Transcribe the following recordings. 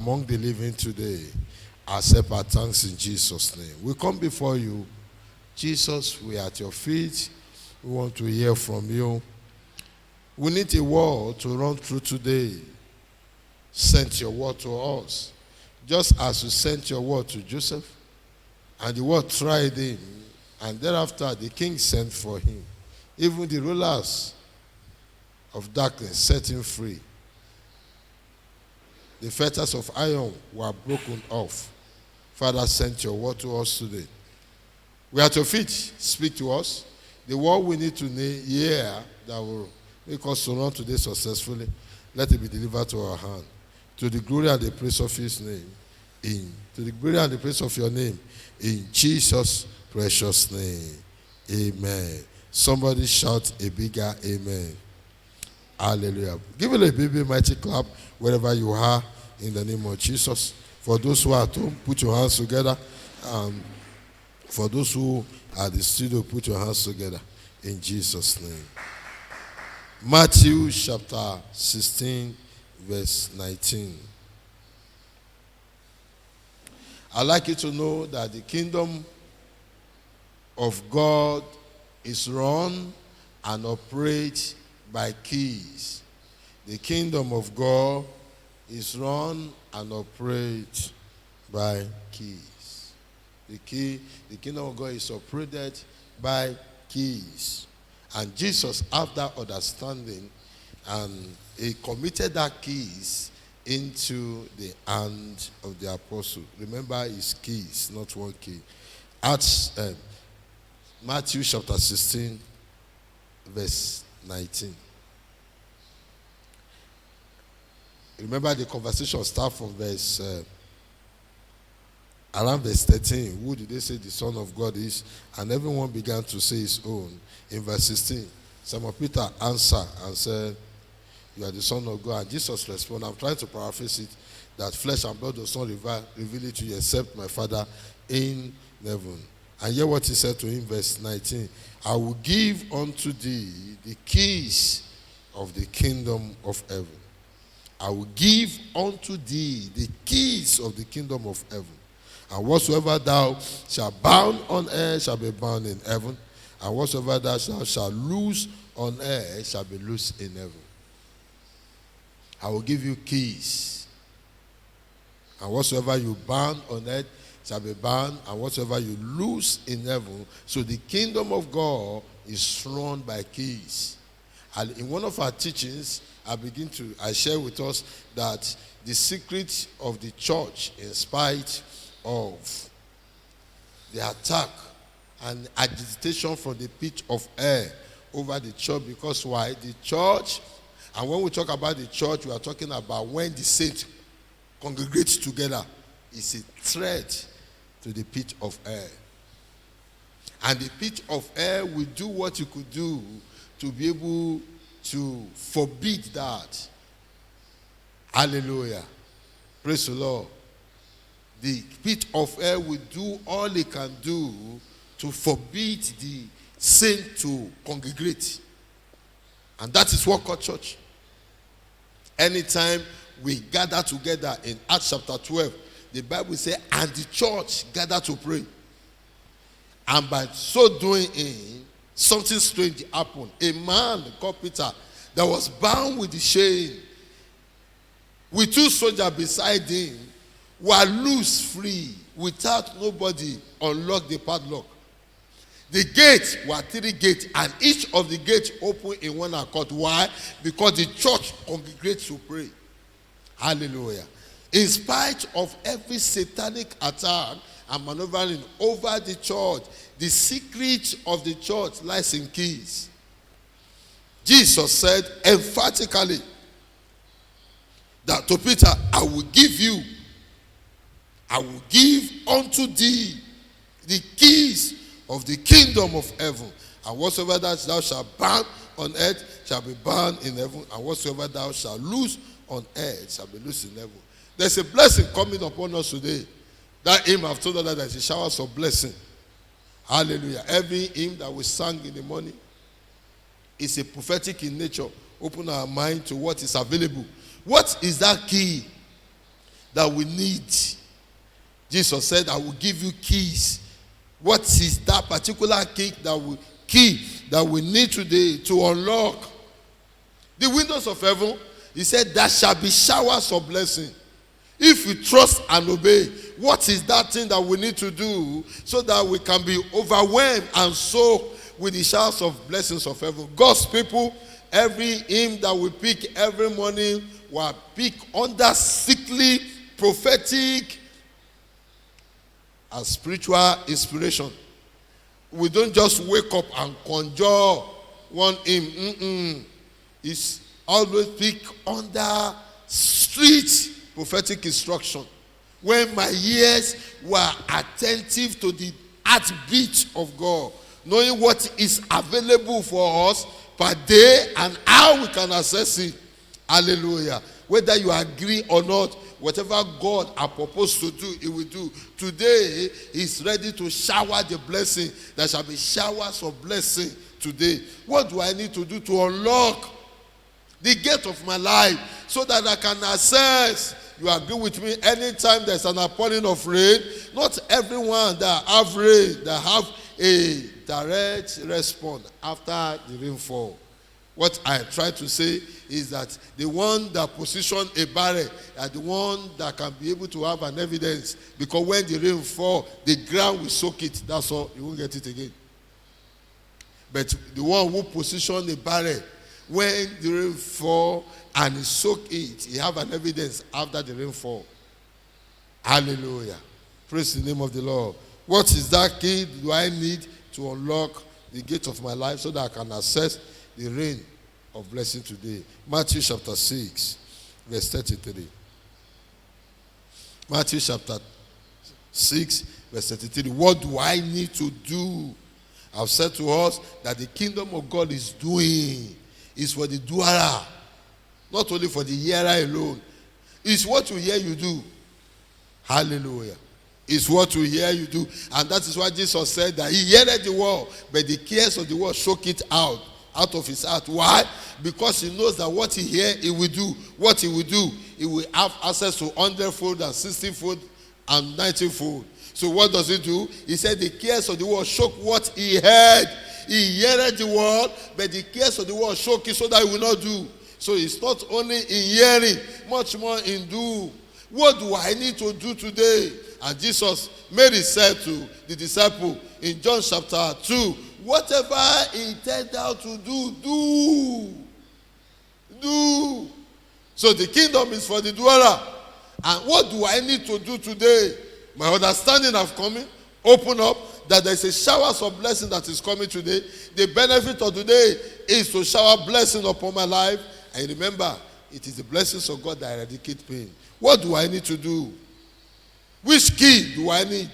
Among the living today, accept our thanks in Jesus' name. We come before you. Jesus, we are at your feet. We want to hear from you. We need a word to run through today. Send your word to us. Just as you sent your word to Joseph, and the word tried him, and thereafter the king sent for him. Even the rulers of darkness set him free. The fetters of iron were broken off. Father, send your word to us today. We are at your feet. Speak to us. The word we need to hear that will make us to run today successfully, let it be delivered to our hand. To the glory and the praise of his name. To the glory and the praise of your name. In Jesus' precious name. Amen. Somebody shout a bigger amen. Hallelujah. Give it a big mighty clap wherever you are in the name of Jesus. For those who are at home, put your hands together. For those who are at the studio, put your hands together in Jesus' name. Matthew chapter 16, verse 19. I'd like you to know that the kingdom of God is run and operates by keys. The kingdom of God is run and operated by keys. The kingdom of God is operated by keys. And Jesus, after understanding, and he committed that keys into the hand of the apostle. Remember, his keys, not one key. Matthew chapter 16, verse 19. Remember, the conversation starts from around verse 13. Who did they say the Son of God is? And everyone began to say his own. In verse 16, Simon Peter answered and said, "You are the Son of God." And Jesus responded, I'm trying to paraphrase it, that flesh and blood does not reveal it to you except my Father in heaven. And hear what he said to him, verse 19. I will give unto thee the keys of the kingdom of heaven. I will give unto thee the keys of the kingdom of heaven. And whatsoever thou shalt bound on earth shall be bound in heaven. And whatsoever thou shalt loose on earth shall be loosed in heaven. I will give you keys. And whatsoever you bound on earth shall be bound, and whatsoever you loose in heaven. So the kingdom of God is run by keys. And in one of our teachings, I share with us that the secret of the church, in spite of the attack and agitation from the pit of hell over the church, because why? The church, and when we talk about the church, we are talking about when the saints congregate together. It's a threat to the pit of hell. And the pit of hell will do what you could do to be able to forbid that. Hallelujah. Praise the Lord. The pit of hell will do all it can do to forbid the saint to congregate. And that is what called church. Anytime we gather together in Acts chapter 12, the Bible says, and the church gathered to pray. And by so doing, something strange happened. A man called Peter that was bound with the chain, with two soldiers beside him, were loose free without nobody unlock the padlock. The gates were 3 gates, and each of the gates opened in one accord. Why? Because the church congregates to pray. Hallelujah. In spite of every satanic attack and maneuvering over the church, the secret of the church lies in keys. Jesus said emphatically that to Peter, I will give unto thee the keys of the kingdom of heaven. And whatsoever that thou shalt bound on earth shall be bound in heaven, and whatsoever thou shalt loose on earth shall be loosed in heaven. There's a blessing coming upon us today. That hymn I've told us that there's a shower of blessing. Hallelujah. Every hymn that we sang in the morning is a prophetic in nature. Open our mind to what is available. What is that key? that we need. Jesus said, I will give you keys. What is that particular key that we need today to unlock the windows of heaven? He said, there shall be showers of blessing. If we trust and obey, what is that thing that we need to do so that we can be overwhelmed and soaked with the showers of blessings of heaven? God's people, every hymn that we pick every morning will pick under strictly prophetic and spiritual inspiration. We don't just wake up and conjure one hymn. It's always pick under strict prophetic instruction. When my ears were attentive to the heartbeat of God, knowing what is available for us per day and how we can access it. Hallelujah. Whether you agree or not, whatever God has proposed to do, He will do. Today, He's ready to shower the blessing. There shall be showers of blessing today. What do I need to do to unlock the gate of my life so that I can access? You agree with me? Anytime there's an outpouring of rain, not everyone that have rain, that have a direct response after the rainfall. What I try to say is that the one that position a barrel are the one that can be able to have an evidence, because when the rain fall, the ground will soak it. That's all. You won't get it again. But the one who position a barrel, when the rain fall and he soak it, he have an evidence after the rainfall. Hallelujah. Praise the name of the Lord. What is that key do I need to unlock the gate of my life so that I can access the rain of blessing today? Matthew chapter 6, verse 33. Matthew chapter 6, verse 33. What do I need to do? I've said to us that the kingdom of God is doing. It's for the doer, not only for the hearer alone. It's what you hear you do. Hallelujah. It's what you hear you do. And that is why Jesus said that he heard the word, but the cares of the world shook it out of his heart. Why? Because he knows that what he hear, he will do. What he will do, he will have access to 100-fold and 60-fold and 90-fold. So what does he do? He said the cares of the world shook what he heard. He heard the word, but the cares of the world shook it so that he will not do. So it's not only in hearing, much more in do. What do I need to do today? And Jesus, Mary said to the disciple in John chapter 2, whatever he intended out to do, do. Do. So the kingdom is for the doer. And what do I need to do today? My understanding of coming, open up, that there is a showers of blessing that is coming today. The benefit of today is to shower blessing upon my life. And remember, it is the blessings of God that eradicate pain. What do I need to do? Which key do I need?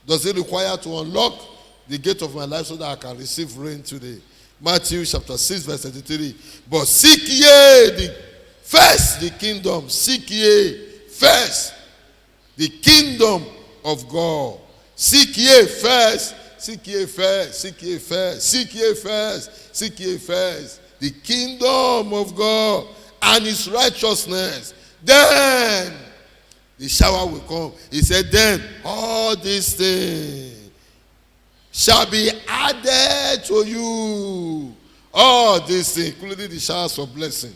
Does it require to unlock the gate of my life so that I can receive rain today? Matthew chapter 6, verse 33. But seek ye first the kingdom. Seek ye first the kingdom of God. Seek ye first. Seek ye first. Seek ye first. Seek ye first. Seek ye first the kingdom of God and his righteousness. Then the shower will come. He said, then all these things shall be added to you. All these things, including the showers of blessing.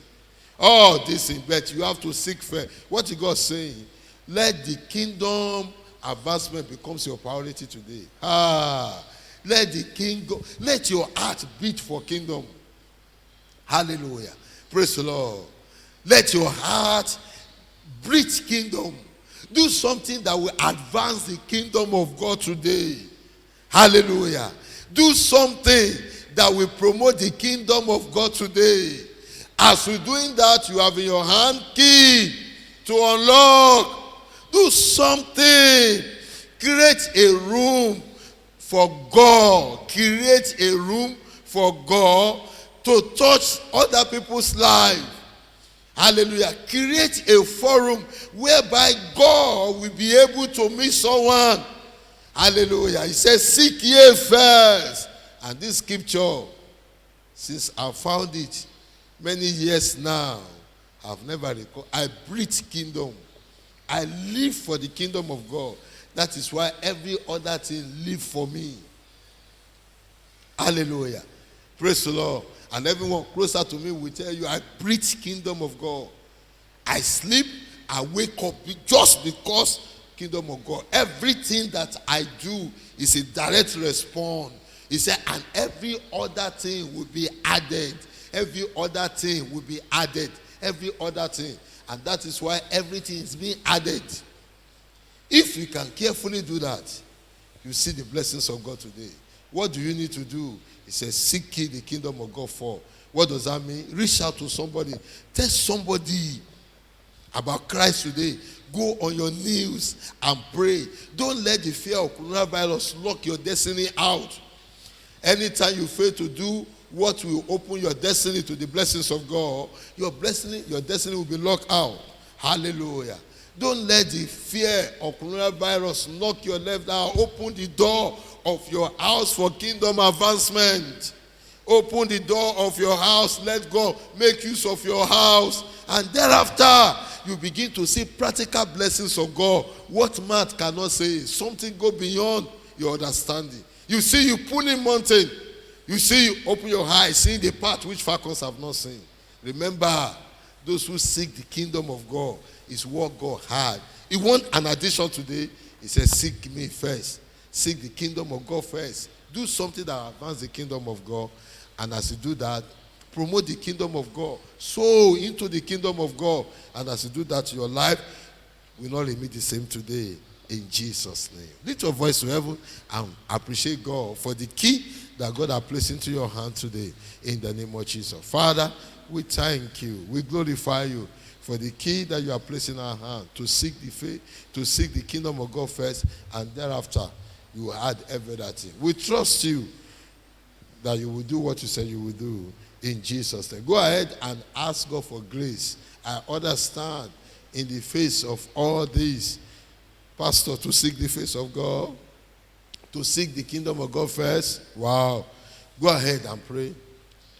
All these things, but you have to seek first. What is God saying? Let the kingdom advancement becomes your priority today. Let the kingdom, let your heart beat for kingdom. Hallelujah. Praise the Lord. Let your heart breathe kingdom. Do something that will advance the kingdom of God today. Hallelujah. Do something that will promote the kingdom of God today. As you're doing that, you have in your hand key to unlock. Do something. Create a room for God. Create a room for God to touch other people's lives. Hallelujah. Create a forum whereby God will be able to meet someone. Hallelujah. He says, seek ye first. And this scripture, since I found it many years now, I've never recalled. I breathe kingdom. I live for the kingdom of God. That is why every other thing live for me. Hallelujah. Praise the Lord. And everyone closer to me will tell you, I preach kingdom of God. I sleep, I wake up just because kingdom of God. Everything that I do is a direct response. He said, and every other thing will be added. Every other thing will be added. Every other thing. And that is why everything is being added. If you can carefully do that, you see the blessings of God today. What do you need to do? He says, seek ye the kingdom of God for. What does that mean? Reach out to somebody. Tell somebody about Christ today. Go on your knees and pray. Don't let the fear of coronavirus lock your destiny out. Anytime you fail to do what will open your destiny to the blessings of God, your destiny will be locked out. Hallelujah. Don't let the fear of coronavirus knock your left out. Open the door of your house for kingdom advancement. Open the door of your house. Let God make use of your house. And thereafter, you begin to see practical blessings of God. What man cannot say. Something go beyond your understanding. You see you pulling mountain. You see you open your eyes, seeing the path which falcons have not seen. Remember, those who seek the kingdom of God is what God had. He wants an addition today. He says, seek me first. Seek the kingdom of God first. Do something that advances the kingdom of God. And as you do that, promote the kingdom of God. Sow into the kingdom of God. And as you do that, your life will not remain the same today. In Jesus' name. Lift your voice to heaven and appreciate God for the key that God has placed into your hand today. In the name of Jesus. Father, we thank you. We glorify you for the key that you are placing in our hand to seek the faith, to seek the kingdom of God first, and thereafter you will add everything. We trust you that you will do what you said you will do in Jesus' name. Go ahead and ask God for grace. I understand in the face of all this, Pastor, to seek the face of God, to seek the kingdom of God first. Wow. Go ahead and pray.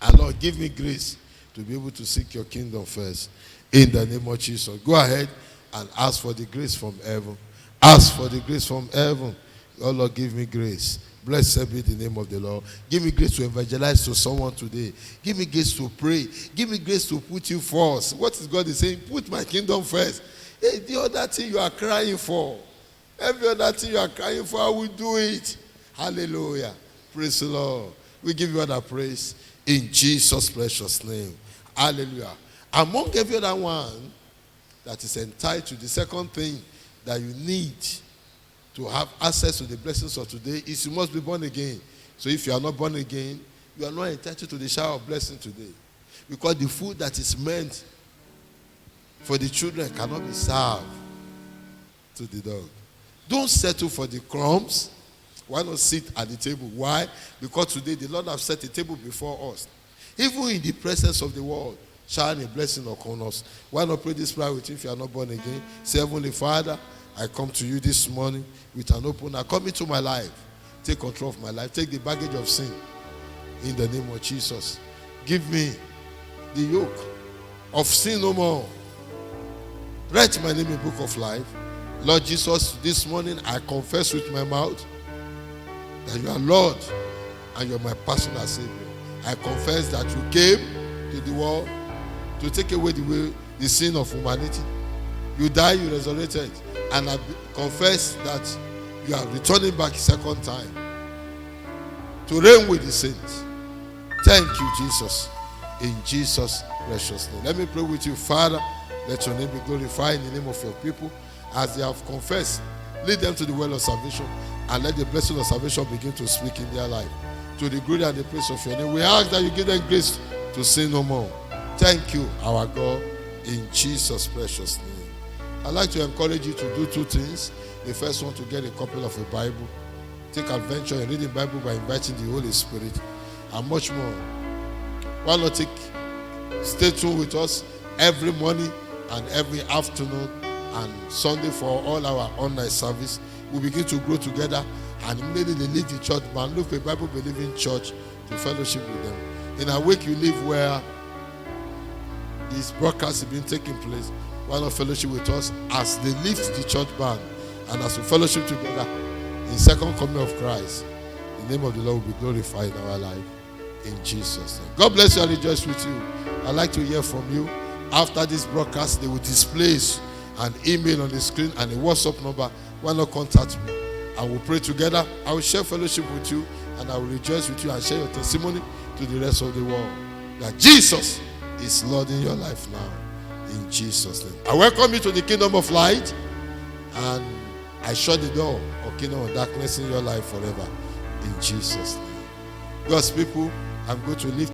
And Lord, give me grace to be able to seek your kingdom first. In the name of Jesus. Go ahead and ask for the grace from heaven. Ask for the grace from heaven. Oh Lord, give me grace. Blessed be the name of the Lord. Give me grace to evangelize to someone today. Give me grace to pray. Give me grace to put you first. What is God saying? Put my kingdom first. Hey, the other thing you are crying for, every other thing you are crying for, I will do it. Hallelujah. Praise the Lord. We give you all the praise in Jesus' precious name. Hallelujah. Among every other one that is entitled, the second thing that you need to have access to the blessings of today is you must be born again. So if you are not born again, you are not entitled to the shower of blessing today. Because the food that is meant for the children cannot be served to the dog. Don't settle for the crumbs. Why not sit at the table? Why? Because today the Lord has set a table before us. Even in the presence of the world, shine a blessing upon us. Why not pray this prayer with you if you are not born again? Say, Heavenly Father, I come to you this morning with an open heart. Come into my life. Take control of my life. Take the baggage of sin. In the name of Jesus. Give me the yoke of sin no more. Write my name in the book of life. Lord Jesus, this morning I confess with my mouth that you are Lord and you are my personal Savior. I confess that you came to the world to take away the sin of humanity. You died, you resurrected, and I confess that you are returning back a second time to reign with the saints. Thank you, Jesus. In Jesus' precious name. Let me pray with you, Father. Let your name be glorified in the name of your people. As they have confessed, lead them to the well of salvation, and let the blessing of salvation begin to speak in their life. To the glory and the praise of your name, we ask that you give them grace to sin no more. Thank you, our God, in Jesus' precious name. I'd like to encourage you to do two things. The first one, to get a copy of a Bible. Take adventure in reading the Bible by inviting the Holy Spirit, and much more. Why not stay tuned with us every morning and every afternoon and Sunday for all our online service. We begin to grow together, and immediately they leave the church, man, look for a Bible-believing church to fellowship with them. In a week you live where these broadcasts have been taking place, why not fellowship with us as they lift the church band and as we fellowship together in second coming of Christ. The name of the Lord will be glorified in our life. In Jesus' name. God bless you and rejoice with you. I'd like to hear from you. After this broadcast, they will display an email on the screen and a WhatsApp number. Why not contact me? I will pray together. I will share fellowship with you and I will rejoice with you and share your testimony to the rest of the world. That Jesus is Lord in your life now. In Jesus' name. I welcome you to the kingdom of light and I shut the door of kingdom of darkness in your life forever. In Jesus' name. God's people, I'm going to lift